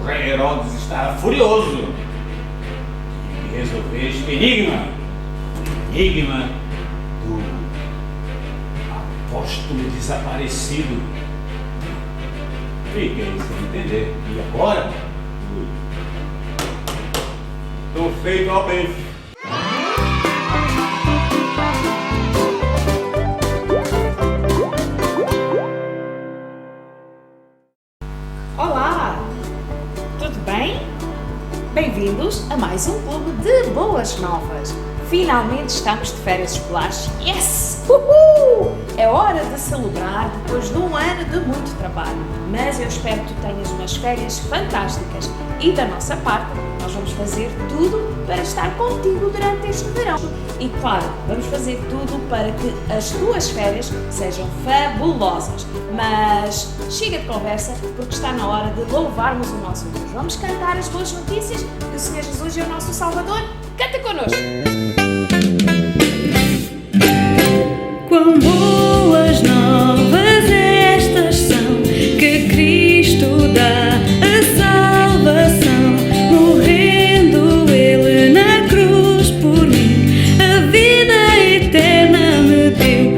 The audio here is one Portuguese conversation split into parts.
rei Herodes está furioso e resolver este enigma do apóstolo desaparecido. Fiquem sem entender. E agora? Estou feito ao bem. Olá! Tudo bem? Bem-vindos a mais um clube de boas novas. Finalmente estamos de férias escolares. Yes! Uhul! É hora de celebrar depois de um ano de muito trabalho. Mas eu espero que tu tenhas umas férias fantásticas. E da nossa parte, nós vamos fazer tudo para estar contigo durante este verão. E claro, vamos fazer tudo para que as tuas férias sejam fabulosas. Mas chega de conversa, porque está na hora de louvarmos o nosso Deus. Vamos cantar as boas notícias que o Senhor Jesus é o nosso Salvador. Canta connosco! Quão boas novas estas são, que Cristo dá a salvação, morrendo Ele na cruz por mim, a vida eterna me deu.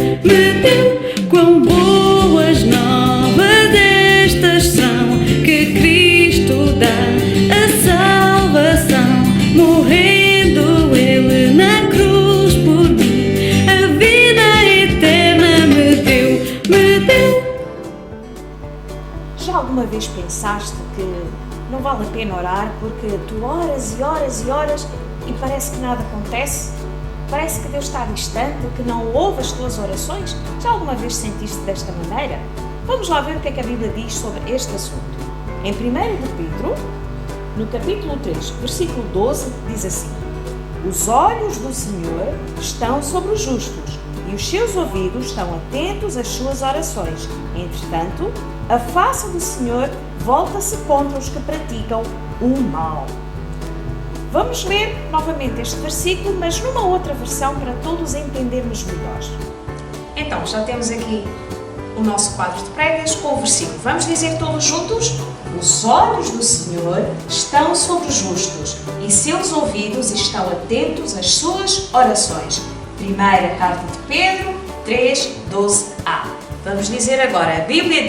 Quão boas novas estas são, que Cristo dá a salvação, morrendo Ele na cruz por mim, a vida eterna me deu. Já alguma vez pensaste que não vale a pena orar porque tu oras e oras e oras e parece que nada acontece? Parece que Deus está distante, que não ouve as tuas orações? Já alguma vez sentiste desta maneira? Vamos lá ver o que é que a Bíblia diz sobre este assunto. Em 1 de Pedro, no capítulo 3, versículo 12, diz assim: os olhos do Senhor estão sobre os justos e os seus ouvidos estão atentos às suas orações. Entretanto, a face do Senhor volta-se contra os que praticam o mal. Vamos ler novamente este versículo, mas numa outra versão para todos entendermos melhor. Então, já temos aqui o nosso quadro de prédios com o versículo. Vamos dizer todos juntos? Os olhos do Senhor estão sobre os justos e seus ouvidos estão atentos às suas orações. Primeira carta de Pedro 3, 12a. Vamos dizer agora, a Bíblia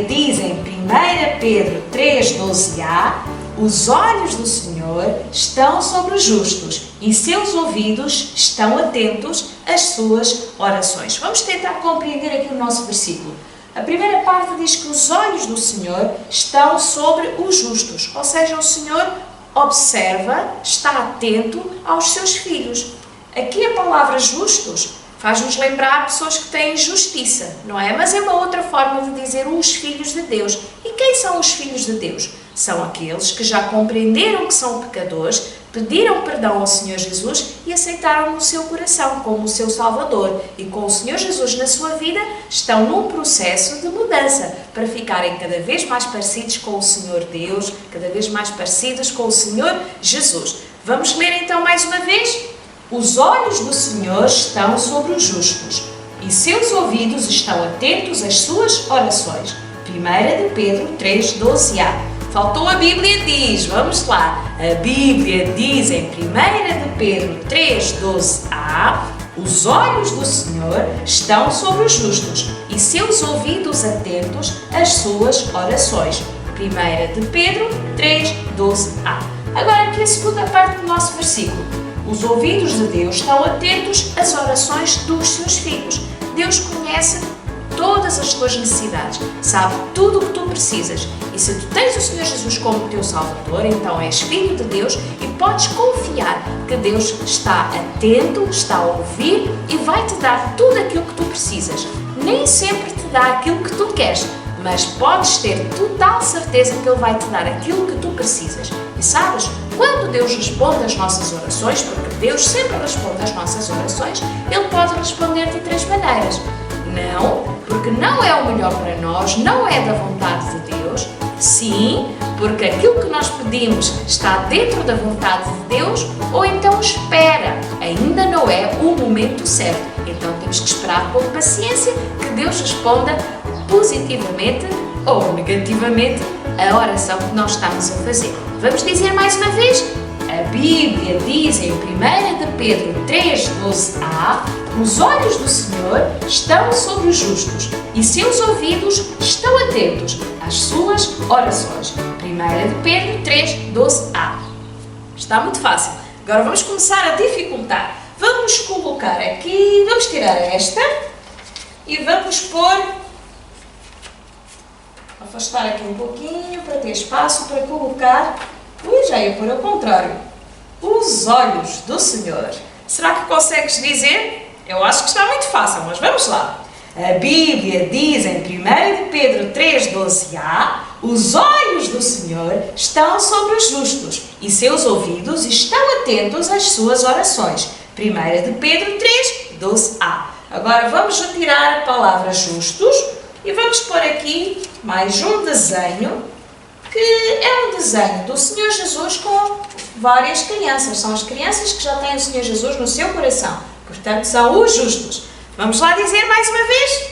diz em 1 Pedro 3, 12a, os olhos do Senhor estão sobre os justos e seus ouvidos estão atentos às suas orações. Vamos tentar compreender aqui o nosso versículo. A primeira parte diz que os olhos do Senhor estão sobre os justos, ou seja, o Senhor observa, está atento aos seus filhos. Aqui a palavra justos faz-nos lembrar pessoas que têm justiça, não é? Mas é uma outra forma de dizer os filhos de Deus. E quem são os filhos de Deus? São aqueles que já compreenderam que são pecadores, pediram perdão ao Senhor Jesus e aceitaram no seu coração como o seu Salvador. E com o Senhor Jesus na sua vida, estão num processo de mudança para ficarem cada vez mais parecidos com o Senhor Deus, cada vez mais parecidos com o Senhor Jesus. Vamos ler então mais uma vez? Os olhos do Senhor estão sobre os justos e seus ouvidos estão atentos às suas orações. 1 de Pedro 3, 12a. Faltou a Bíblia diz, vamos lá. A Bíblia diz em 1 de Pedro 3, 12a, os olhos do Senhor estão sobre os justos e seus ouvidos atentos às suas orações. 1 de Pedro 3, 12a. Agora aqui a segunda parte do nosso versículo. Os ouvidos de Deus estão atentos às orações dos seus filhos. Deus conhece todas as tuas necessidades, sabe tudo o que tu precisas. E se tu tens o Senhor Jesus como teu Salvador, então és filho de Deus e podes confiar que Deus está atento, está a ouvir e vai-te dar tudo aquilo que tu precisas. Nem sempre te dá aquilo que tu queres, mas podes ter total certeza que Ele vai te dar aquilo que tu precisas. E sabes, quando Deus responde às nossas orações, porque Deus sempre responde às nossas orações, Ele pode responder de três maneiras. Não, porque não é o melhor para nós, não é da vontade de Deus. Sim, porque aquilo que nós pedimos está dentro da vontade de Deus. Ou então espera, ainda não é o momento certo. Então temos que esperar com paciência que Deus responda positivamente ou negativamente a oração que nós estamos a fazer. Vamos dizer mais uma vez? A Bíblia diz em 1 de Pedro 3,12a: os olhos do Senhor estão sobre os justos e seus ouvidos estão atentos às suas orações. 1 de Pedro 3,12a. Está muito fácil. Agora vamos começar a dificultar. Vamos colocar aqui, vamos tirar esta e vamos pôr, afastar aqui um pouquinho para ter espaço para colocar. Já ia pôr ao contrário. Os olhos do Senhor. Será que consegues dizer? Eu acho que está muito fácil, mas vamos lá. A Bíblia diz em 1 de Pedro 3,12a: os olhos do Senhor estão sobre os justos e seus ouvidos estão atentos às suas orações. 1 de Pedro 3,12a. Agora vamos retirar a palavra justos e vamos pôr aqui mais um desenho, que é um desenho do Senhor Jesus com várias crianças. São as crianças que já têm o Senhor Jesus no seu coração. Portanto, são os justos. Vamos lá dizer mais uma vez?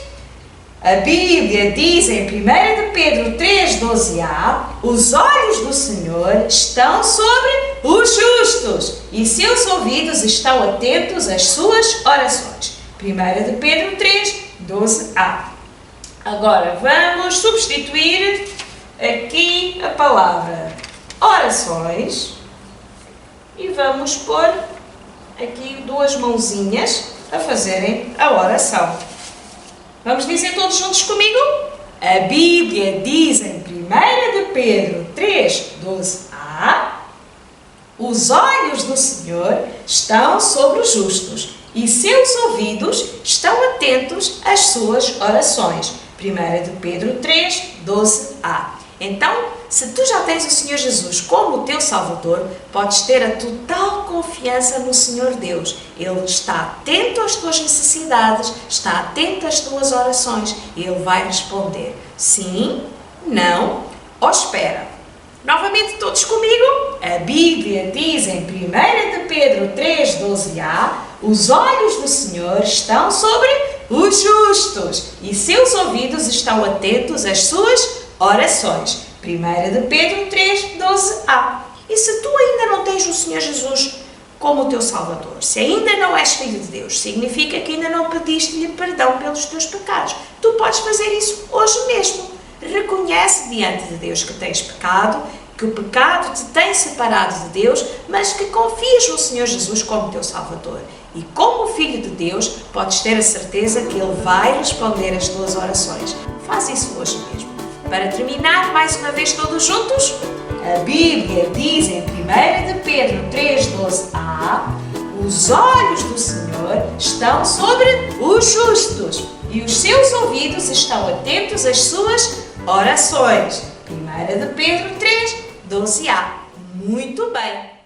A Bíblia diz em 1 de Pedro 3,12a: os olhos do Senhor estão sobre os justos e seus ouvidos estão atentos às suas orações. 1 de Pedro 3,12a. Agora vamos substituir aqui a palavra orações e vamos pôr aqui duas mãozinhas a fazerem a oração. Vamos dizer todos juntos comigo? A Bíblia diz em 1 de Pedro 3,12a: os olhos do Senhor estão sobre os justos e seus ouvidos estão atentos às suas orações. 1 de Pedro 3,12a. Então, se tu já tens o Senhor Jesus como o teu Salvador, podes ter a total confiança no Senhor Deus. Ele está atento às tuas necessidades, está atento às tuas orações e Ele vai responder sim, não ou espera. Novamente todos comigo. A Bíblia diz em 1 de Pedro 3,12a: os olhos do Senhor estão sobre os justos e seus ouvidos estão atentos às suas orações. 1 de Pedro 3,12a. E se tu ainda não tens o Senhor Jesus como o teu Salvador, se ainda não és filho de Deus, significa que ainda não pediste-lhe perdão pelos teus pecados. Tu podes fazer isso hoje mesmo. Reconhece diante de Deus que tens pecado, que o pecado te tem separado de Deus, mas que confias no Senhor Jesus como teu Salvador. E como filho de Deus, podes ter a certeza que Ele vai responder às tuas orações. Faz isso hoje mesmo. Para terminar, mais uma vez todos juntos, a Bíblia diz em 1 de Pedro 3,12a: os olhos do Senhor estão sobre os justos e os seus ouvidos estão atentos às suas orações. 1 de Pedro 3,12a. Muito bem!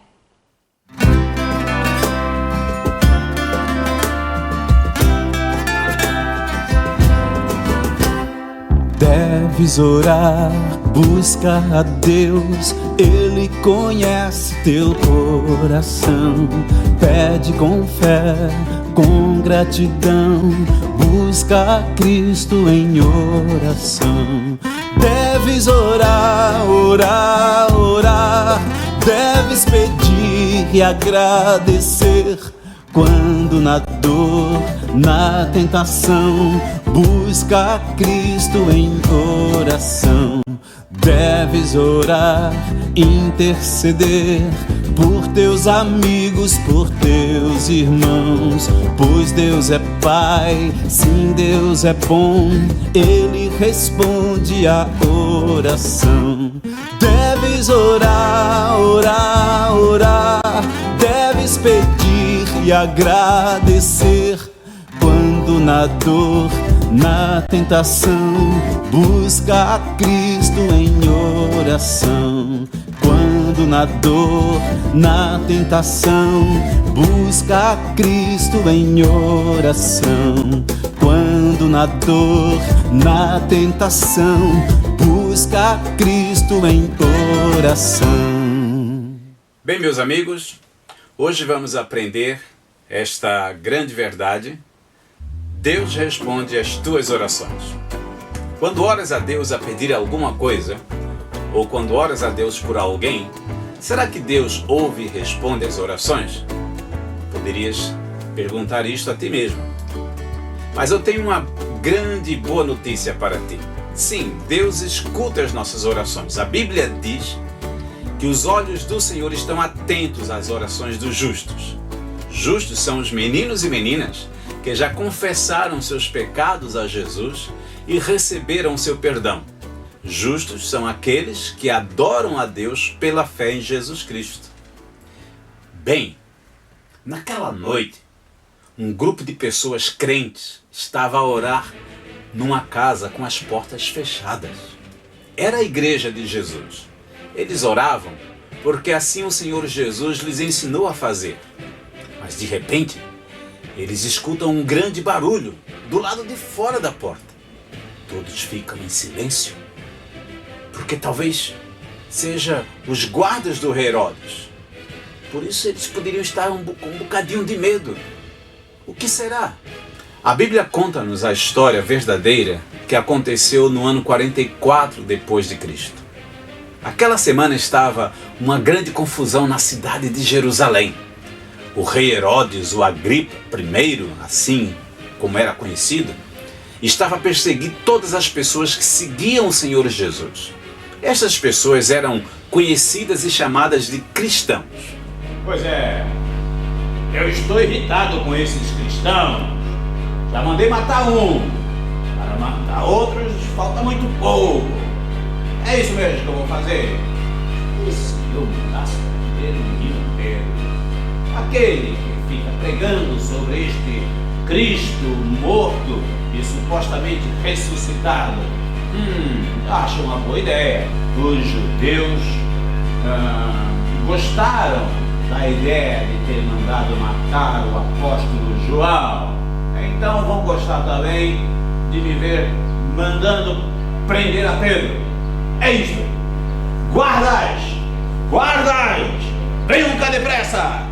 Deves orar, busca a Deus, Ele conhece teu coração. Pede com fé, com gratidão, busca a Cristo em oração. Deves orar, orar, orar, deves pedir e agradecer. Quando na dor, na tentação, busca a Cristo em oração. Deves orar, interceder por teus amigos, por teus irmãos, pois Deus é Pai, sim, Deus é bom, Ele responde a oração. Deves orar, orar, orar, deves pedir e agradecer. Quando na dor, na tentação, busca a Cristo em oração. Quando na dor, na tentação, busca a Cristo em oração. Quando na dor, na tentação, busca a Cristo em oração. Bem, meus amigos, hoje vamos aprender esta grande verdade. Deus responde às tuas orações. Quando oras a Deus a pedir alguma coisa, ou quando oras a Deus por alguém, será que Deus ouve e responde às orações? Poderias perguntar isto a ti mesmo. Mas eu tenho uma grande e boa notícia para ti. Sim, Deus escuta as nossas orações. A Bíblia diz que os olhos do Senhor estão atentos às orações dos justos. Justos são os meninos e meninas que já confessaram seus pecados a Jesus e receberam seu perdão. Justos são aqueles que adoram a Deus pela fé em Jesus Cristo. Bem, naquela noite, um grupo de pessoas crentes estava a orar numa casa com as portas fechadas. Era a igreja de Jesus. Eles oravam porque assim o Senhor Jesus lhes ensinou a fazer. Mas de repente, eles escutam um grande barulho do lado de fora da porta. Todos ficam em silêncio, porque talvez seja os guardas do rei Herodes. Por isso eles poderiam estar com um bocadinho de medo. O que será? A Bíblia conta-nos a história verdadeira que aconteceu no ano 44 depois de Cristo. Aquela semana estava uma grande confusão na cidade de Jerusalém. O rei Herodes, o Agripa I, assim como era conhecido, estava a perseguir todas as pessoas que seguiam o Senhor Jesus. Essas pessoas eram conhecidas e chamadas de cristãos. Pois é, eu estou irritado com esses cristãos. Já mandei matar um. Para matar outros, falta muito pouco. É isso mesmo que eu vou fazer. E se eu mandasse prender o menino Pedro, aquele que fica pregando sobre este Cristo morto e supostamente ressuscitado? Acho uma boa ideia. Os judeus gostaram da ideia de ter mandado matar o apóstolo João. Então vão gostar também de me ver mandando prender a Pedro. É isso. Guardas! Guardas! Venham cá depressa!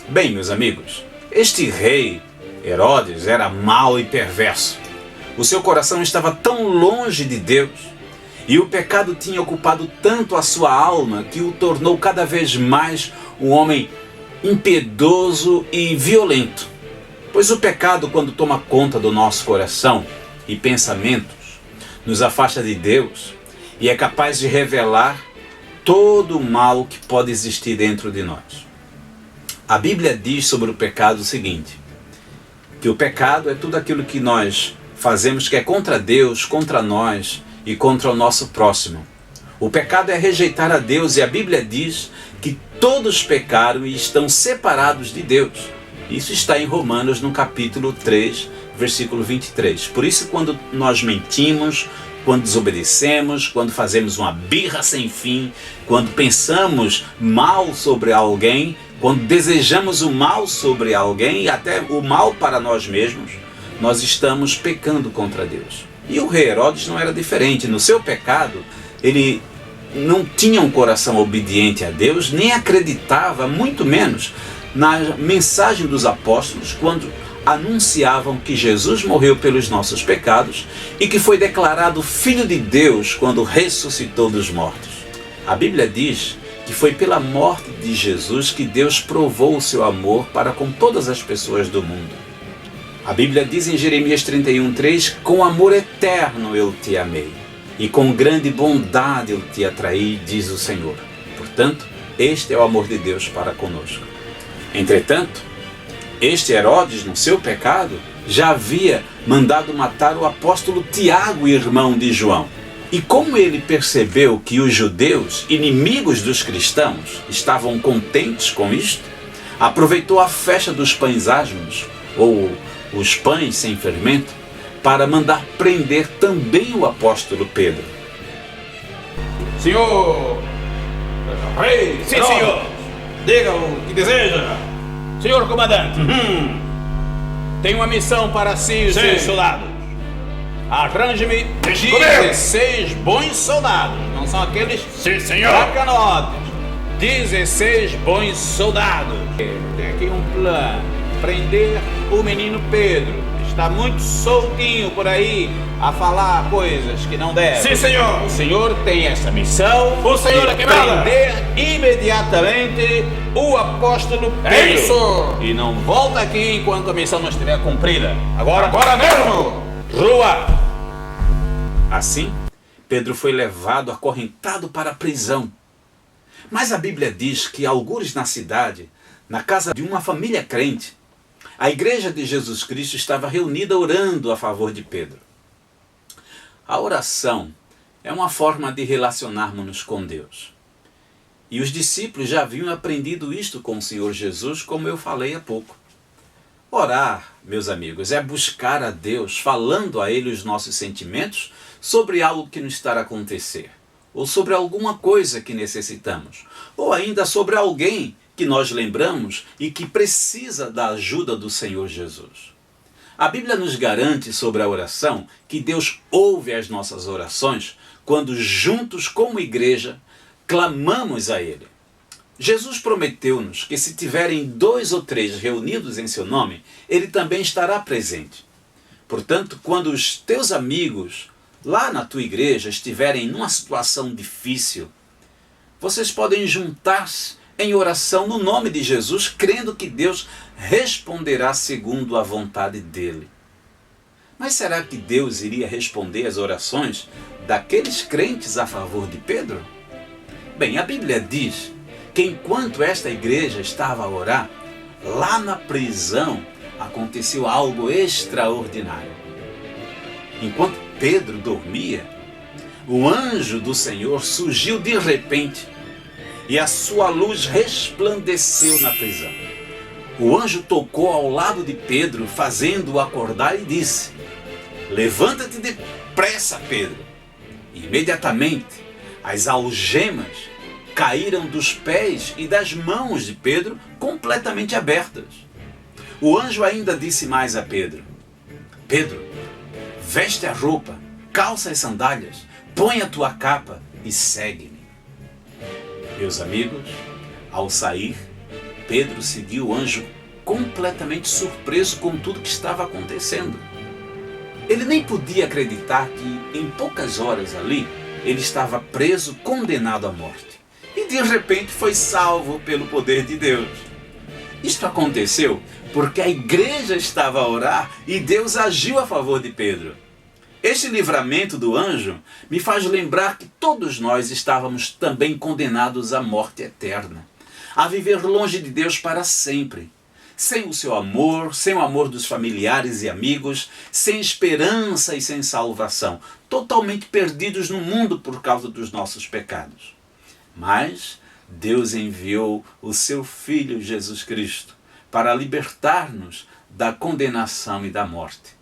Bem, meus amigos, este rei Herodes era mau e perverso. O seu coração estava tão longe de Deus e o pecado tinha ocupado tanto a sua alma que o tornou cada vez mais um homem impiedoso e violento. Pois o pecado, quando toma conta do nosso coração e pensamentos, nos afasta de Deus e é capaz de revelar todo o mal que pode existir dentro de nós. A Bíblia diz sobre o pecado o seguinte, que o pecado é tudo aquilo que nós fazemos que é contra Deus, contra nós e contra o nosso próximo. O pecado é rejeitar a Deus e a Bíblia diz que todos pecaram e estão separados de Deus. Isso está em Romanos no capítulo 3, versículo 23. Por isso, quando nós mentimos, quando desobedecemos, quando fazemos uma birra sem fim, quando pensamos mal sobre alguém, quando desejamos o mal sobre alguém e até o mal para nós mesmos, nós estamos pecando contra Deus. E o rei Herodes não era diferente. No seu pecado, ele não tinha um coração obediente a Deus, nem acreditava, muito menos, na mensagem dos apóstolos, quando anunciavam que Jesus morreu pelos nossos pecados e que foi declarado Filho de Deus quando ressuscitou dos mortos. A Bíblia diz que foi pela morte de Jesus que Deus provou o seu amor para com todas as pessoas do mundo. A Bíblia diz em Jeremias 31:3, com amor eterno eu te amei, e com grande bondade eu te atraí, diz o Senhor. Portanto, este é o amor de Deus para conosco. Entretanto, este Herodes, no seu pecado, já havia mandado matar o apóstolo Tiago, irmão de João. E como ele percebeu que os judeus, inimigos dos cristãos, estavam contentes com isto, aproveitou a festa dos pães asmos, ou os pães sem fermento, para mandar prender também o apóstolo Pedro. Senhor! Rei! Sim, senhor! Diga o que deseja! Senhor comandante, tenho uma missão para si e os seus soldados. Arranje-me 16 bons soldados, não são aqueles fracanotes. 16 bons soldados. Tem aqui um plano: prender o menino Pedro, está muito soltinho por aí a falar coisas que não deve. Sim, senhor. O senhor tem essa missão O senhor de é quebrada. prender imediatamente o apóstolo Pedro. É isso. E não volta aqui enquanto a missão não estiver cumprida. Agora mesmo. rua! Assim, Pedro foi levado acorrentado para a prisão. Mas a Bíblia diz que, algures na cidade, na casa de uma família crente, a igreja de Jesus Cristo estava reunida orando a favor de Pedro. A oração é uma forma de relacionarmos-nos com Deus. E os discípulos já haviam aprendido isto com o Senhor Jesus, como eu falei há pouco. Orar, meus amigos, é buscar a Deus falando a Ele os nossos sentimentos sobre algo que nos está a acontecer, ou sobre alguma coisa que necessitamos, ou ainda sobre alguém que nós lembramos e que precisa da ajuda do Senhor Jesus. A Bíblia nos garante sobre a oração que Deus ouve as nossas orações quando juntos como igreja clamamos a Ele. Jesus prometeu-nos que se tiverem 2 ou 3 reunidos em seu nome, Ele também estará presente. Portanto, quando os teus amigos lá na tua igreja estiverem numa situação difícil, vocês podem juntar-se em oração no nome de Jesus, crendo que Deus responderá segundo a vontade dele. Mas será que Deus iria responder às orações daqueles crentes a favor de Pedro? Bem, a Bíblia diz que enquanto esta igreja estava a orar, lá na prisão aconteceu algo extraordinário. Enquanto Pedro dormia, o anjo do Senhor surgiu de repente e a sua luz resplandeceu na prisão. O anjo tocou ao lado de Pedro, fazendo-o acordar, e disse: levanta-te depressa, Pedro. E imediatamente as algemas caíram dos pés e das mãos de Pedro completamente abertas. O anjo ainda disse mais a Pedro: Pedro, veste a roupa, calça as sandálias, põe a tua capa e segue-me. Meus amigos, ao sair, Pedro seguiu o anjo completamente surpreso com tudo que estava acontecendo. Ele nem podia acreditar que em poucas horas ali ele estava preso, condenado à morte. E de repente foi salvo pelo poder de Deus. Isto aconteceu porque a igreja estava a orar e Deus agiu a favor de Pedro. Este livramento do anjo me faz lembrar que todos nós estávamos também condenados à morte eterna, a viver longe de Deus para sempre, sem o seu amor, sem o amor dos familiares e amigos, sem esperança e sem salvação, totalmente perdidos no mundo por causa dos nossos pecados. Mas Deus enviou o seu Filho Jesus Cristo para libertar-nos da condenação e da morte.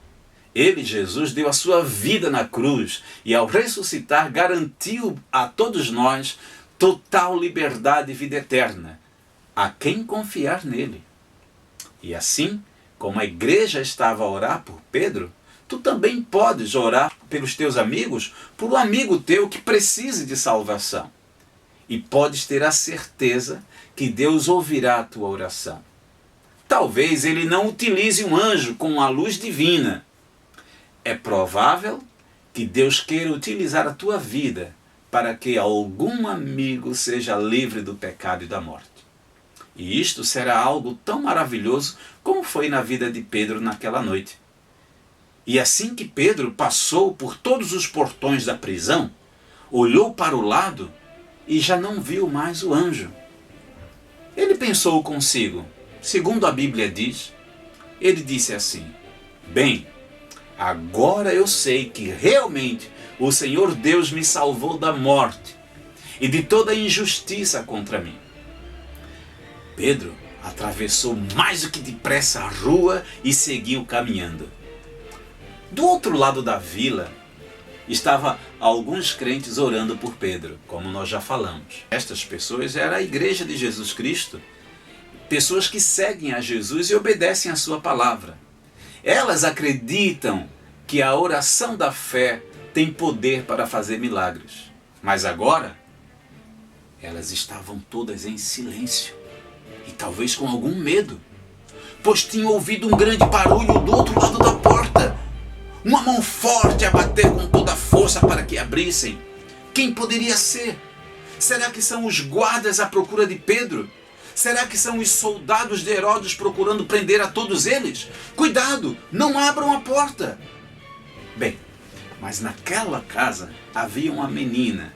Ele, Jesus, deu a sua vida na cruz e, ao ressuscitar, garantiu a todos nós total liberdade e vida eterna, a quem confiar nele. E assim, como a igreja estava a orar por Pedro, tu também podes orar pelos teus amigos, por um amigo teu que precise de salvação. E podes ter a certeza que Deus ouvirá a tua oração. Talvez ele não utilize um anjo com a luz divina. É provável que Deus queira utilizar a tua vida para que algum amigo seja livre do pecado e da morte. E isto será algo tão maravilhoso como foi na vida de Pedro naquela noite. E assim que Pedro passou por todos os portões da prisão, olhou para o lado e já não viu mais o anjo. Ele pensou consigo, segundo a Bíblia diz, ele disse assim: bem, agora eu sei que realmente o Senhor Deus me salvou da morte e de toda a injustiça contra mim. Pedro atravessou mais do que depressa a rua e seguiu caminhando. Do outro lado da vila estavam alguns crentes orando por Pedro, como nós já falamos. Estas pessoas eram a igreja de Jesus Cristo, pessoas que seguem a Jesus e obedecem a sua palavra. Elas acreditam que a oração da fé tem poder para fazer milagres. Mas agora, elas estavam todas em silêncio e talvez com algum medo, pois tinham ouvido um grande barulho do outro lado da porta. uma mão forte a bater com toda a força para que abrissem. Quem poderia ser? Será que são os guardas à procura de Pedro? Será que são os soldados de Herodes procurando prender a todos eles? Cuidado, não abram a porta. Bem, mas naquela casa havia uma menina,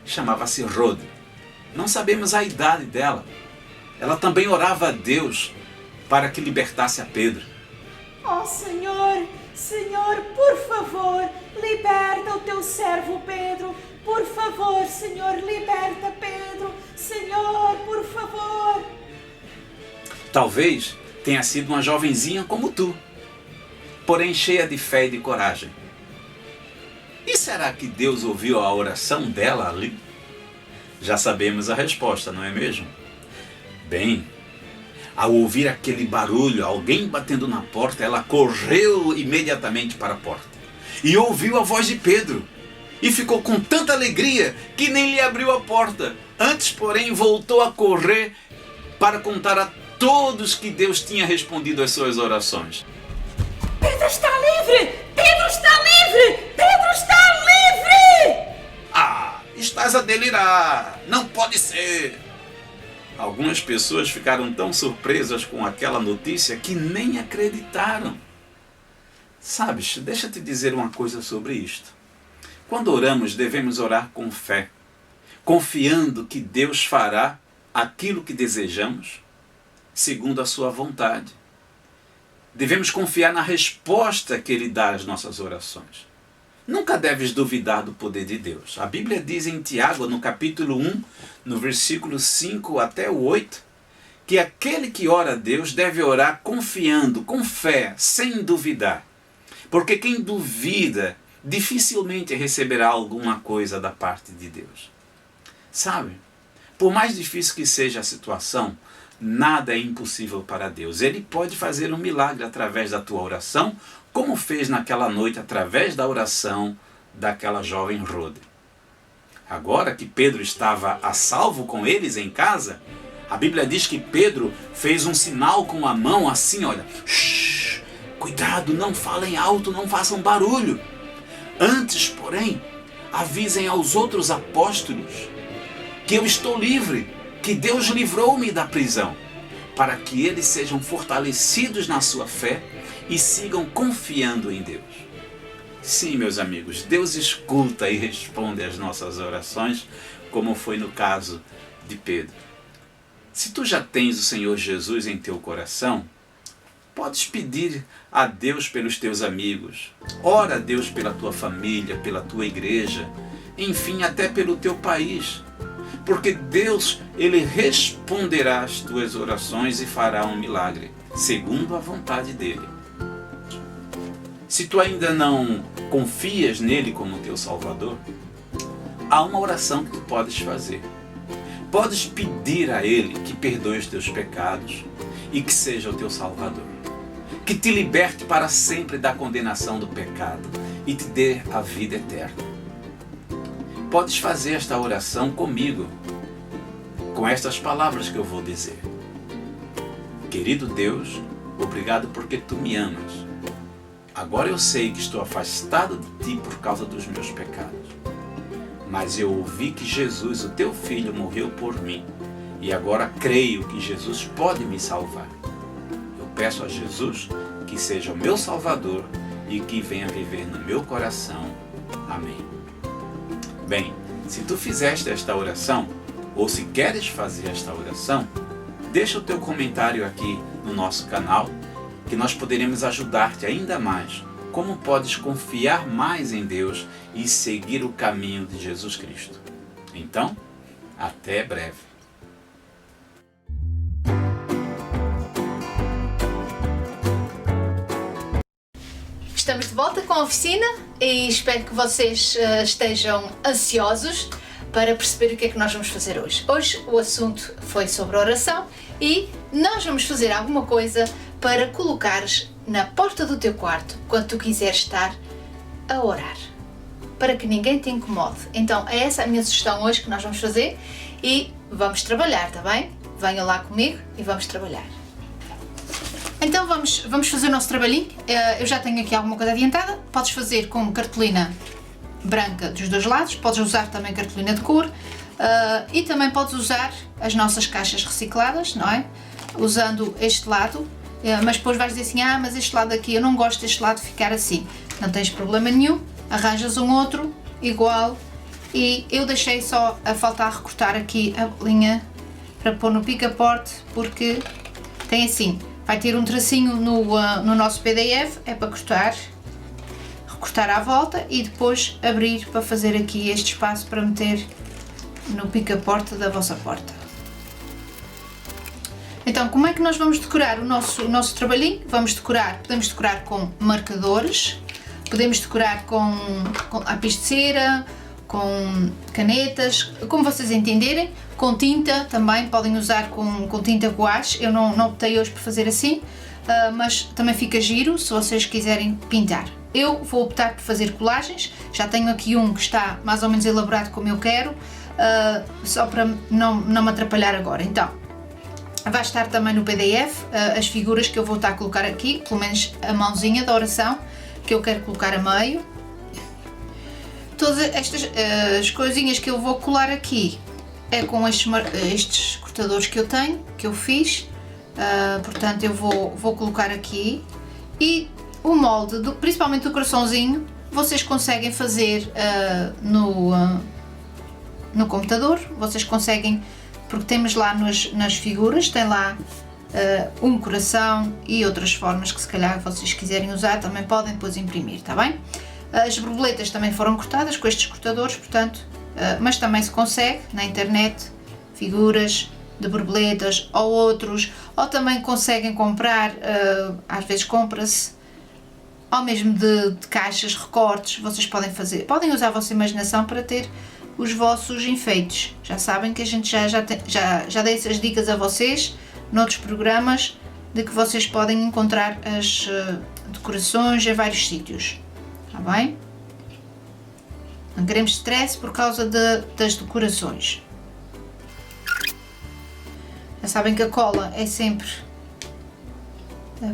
chamava-se Rode. Não sabemos a idade dela. Ela também orava a Deus para que libertasse a Pedro. Oh, Senhor, Senhor, por favor, liberta o teu servo Pedro. Por favor, Senhor, liberta Pedro. Senhor, por favor. Talvez tenha sido uma jovenzinha como tu, porém cheia de fé e de coragem. E será que Deus ouviu a oração dela ali? Já sabemos a resposta, não é mesmo? Bem, ao ouvir aquele barulho, alguém batendo na porta, ela correu imediatamente para a porta e ouviu a voz de Pedro. E ficou com tanta alegria que nem lhe abriu a porta. Antes, porém, voltou a correr para contar a todos que Deus tinha respondido às suas orações. Pedro está livre! Pedro está livre! Pedro está livre! Ah, estás a delirar! Não pode ser! Algumas pessoas ficaram tão surpresas com aquela notícia que nem acreditaram. Sabes, deixa eu te dizer uma coisa sobre isto. Quando oramos, devemos orar com fé, confiando que Deus fará aquilo que desejamos, segundo a sua vontade. Devemos confiar na resposta que Ele dá às nossas orações. Nunca deves duvidar do poder de Deus. A Bíblia diz em Tiago, no capítulo 1, no versículo 5 até o 8, que aquele que ora a Deus deve orar confiando, com fé, sem duvidar. Porque quem duvida dificilmente receberá alguma coisa da parte de Deus. Sabe, por mais difícil que seja a situação, nada é impossível para Deus. Ele pode fazer um milagre através da tua oração, como fez naquela noite através da oração daquela jovem Rode. Agora que Pedro estava a salvo com eles em casa, a Bíblia diz que Pedro fez um sinal com a mão assim, olha, shh, cuidado, não falem alto, não façam barulho. Antes, porém, avisem aos outros apóstolos que eu estou livre, que Deus livrou-me da prisão, para que eles sejam fortalecidos na sua fé e sigam confiando em Deus. Sim, meus amigos, Deus escuta e responde às nossas orações, como foi no caso de Pedro. Se tu já tens o Senhor Jesus em teu coração, podes pedir a Deus pelos teus amigos, ora a Deus pela tua família, pela tua igreja, enfim, até pelo teu país. Porque Deus, Ele responderá às tuas orações e fará um milagre, segundo a vontade dEle. Se tu ainda não confias nele como teu Salvador, há uma oração que tu podes fazer. Podes pedir a Ele que perdoe os teus pecados e que seja o teu Salvador. Que te liberte para sempre da condenação do pecado e te dê a vida eterna. Podes fazer esta oração comigo, com estas palavras que eu vou dizer. Querido Deus, obrigado porque Tu me amas. Agora eu sei que estou afastado de Ti por causa dos meus pecados. Mas eu ouvi que Jesus, o Teu Filho, morreu por mim. E agora creio que Jesus pode me salvar. Eu peço a Jesus que seja o meu Salvador e que venha viver no meu coração. Amém. Bem, se tu fizeste esta oração, ou se queres fazer esta oração, deixa o teu comentário aqui no nosso canal, que nós poderemos ajudar-te ainda mais. Como podes confiar mais em Deus e seguir o caminho de Jesus Cristo. Então, até breve. Estamos de volta com a oficina e espero que vocês estejam ansiosos para perceber o que é que nós vamos fazer hoje. Hoje o assunto foi sobre oração e nós vamos fazer alguma coisa para colocares na porta do teu quarto quando tu quiseres estar a orar, para que ninguém te incomode. Então é essa a minha sugestão hoje que nós vamos fazer e vamos trabalhar, tá bem? Venham lá comigo e vamos trabalhar. Então vamos fazer o nosso trabalhinho. Eu já tenho aqui alguma coisa adiantada. Podes fazer com cartolina branca dos dois lados, podes usar também cartolina de cor e também podes usar as nossas caixas recicladas, não é? Usando este lado, mas depois vais dizer assim, mas este lado aqui, eu não gosto deste lado ficar assim. Não tens problema nenhum, arranjas um outro igual e eu deixei só a faltar recortar aqui a linha para pôr no picaporte, porque tem assim, vai ter um tracinho no nosso PDF, é para recortar à volta e depois abrir para fazer aqui este espaço para meter no picaporte da vossa porta. Então, como é que nós vamos decorar o nosso trabalhinho? Podemos decorar com marcadores, podemos decorar com lápis de cera, com canetas, como vocês entenderem, com tinta também, podem usar com tinta guache. Eu não optei hoje por fazer assim, mas também fica giro se vocês quiserem pintar. Eu vou optar por fazer colagens, já tenho aqui um que está mais ou menos elaborado como eu quero, só para não me atrapalhar agora. Então, vai estar também no PDF as figuras que eu vou estar a colocar aqui, pelo menos a mãozinha da oração que eu quero colocar a meio. Todas estas as coisinhas que eu vou colar aqui é com estes cortadores que eu tenho, que eu fiz, portanto eu vou colocar aqui. E o molde, principalmente do coraçãozinho, vocês conseguem fazer no computador, vocês conseguem, porque temos lá nas figuras, tem lá um coração e outras formas que se calhar vocês quiserem usar, também podem depois imprimir, está bem? As borboletas também foram cortadas com estes cortadores, portanto, mas também se consegue na internet, figuras de borboletas ou outros, ou também conseguem comprar, às vezes compra-se, ou mesmo de caixas, recortes, vocês podem fazer, podem usar a vossa imaginação para ter os vossos enfeites. Já sabem que a gente já dei essas dicas a vocês noutros programas, de que vocês podem encontrar as decorações em vários sítios, está bem? Não queremos stress por causa das decorações. Já sabem que a cola é sempre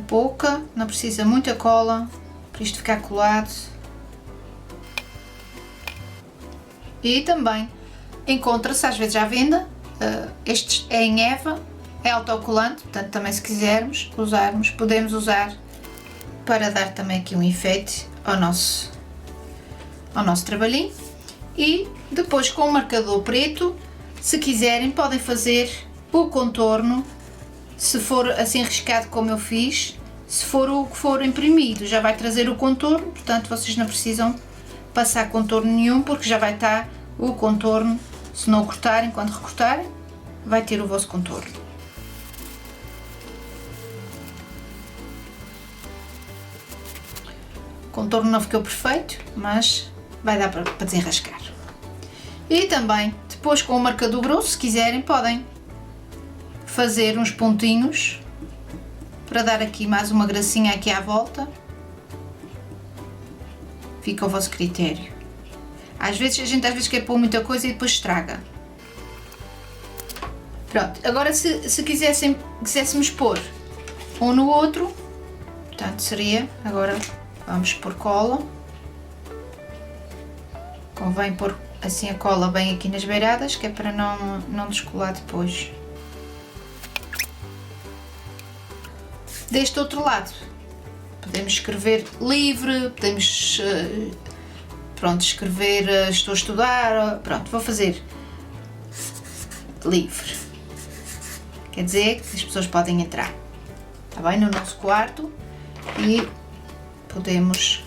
pouca, não precisa muita cola para isto ficar colado. E também encontra-se às vezes à venda, este é em Eva, é autocolante, portanto também se quisermos usarmos, podemos usar para dar também aqui um enfeite ao nosso trabalhinho. E depois com o marcador preto, se quiserem podem fazer o contorno, se for assim riscado como eu fiz, se for o que for imprimido já vai trazer o contorno, portanto vocês não precisam passar contorno nenhum, porque já vai estar o contorno, se não o cortarem, quando recortarem, vai ter o vosso contorno. O contorno não ficou perfeito, mas vai dar para desenrascar. E também, depois com o marcador grosso, se quiserem, podem fazer uns pontinhos para dar aqui mais uma gracinha aqui à volta. Fica ao vosso critério. A gente quer pôr muita coisa e depois estraga. Pronto, agora se quiséssemos pôr um no outro, portanto seria, agora vamos pôr cola. Convém pôr assim a cola bem aqui nas beiradas, que é para não descolar depois. Deste outro lado, podemos escrever livre, podemos escrever estou a estudar, pronto, vou fazer livre. Quer dizer que as pessoas podem entrar, está bem, no nosso quarto, e podemos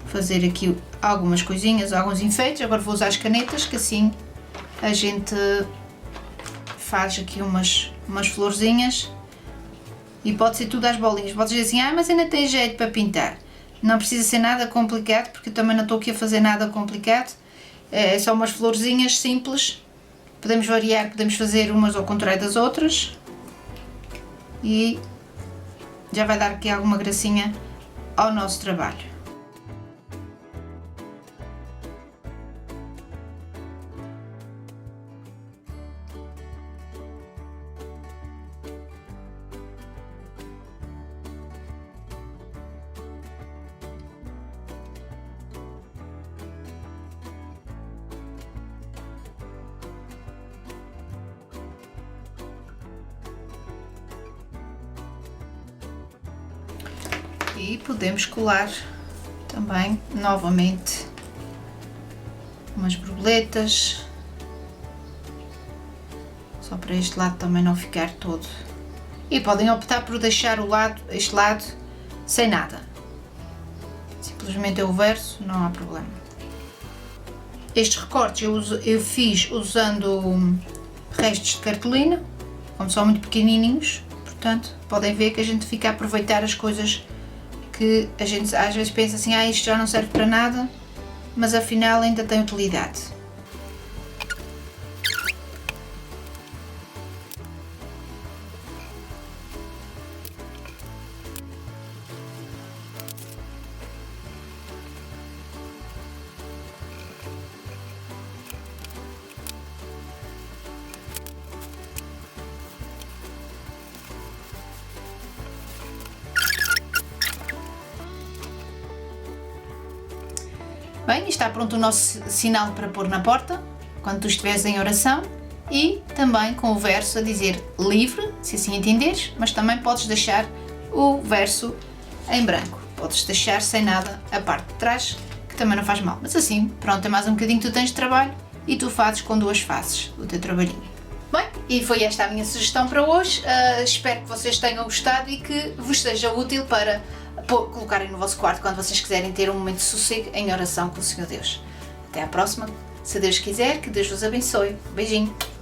fazer aqui algumas coisinhas, alguns enfeites. Agora vou usar as canetas, que assim a gente faz aqui umas florzinhas. E pode ser tudo às bolinhas. Pode dizer assim, mas ainda tem jeito para pintar. Não precisa ser nada complicado, porque eu também não estou aqui a fazer nada complicado. É só umas florzinhas simples. Podemos variar, podemos fazer umas ao contrário das outras. E já vai dar aqui alguma gracinha ao nosso trabalho. E podemos colar também novamente umas borboletas, só para este lado também não ficar todo. E podem optar por deixar este lado sem nada, simplesmente é o verso, não há problema. Estes recortes eu fiz usando restos de cartolina, como são muito pequenininhos, portanto podem ver que a gente fica a aproveitar as coisas que a gente às vezes pensa assim, isto já não serve para nada, mas afinal ainda tem utilidade. Bem, está pronto o nosso sinal para pôr na porta, quando tu estiveres em oração, e também com o verso a dizer livre, se assim entenderes, mas também podes deixar o verso em branco. Podes deixar sem nada a parte de trás, que também não faz mal. Mas assim, pronto, é mais um bocadinho que tu tens de trabalho e tu fazes com duas faces o teu trabalhinho. Bem, e foi esta a minha sugestão para hoje. Espero que vocês tenham gostado e que vos seja útil para colocarem no vosso quarto quando vocês quiserem ter um momento de sossego em oração com o Senhor Deus. Até à próxima, se Deus quiser, que Deus vos abençoe. Beijinho!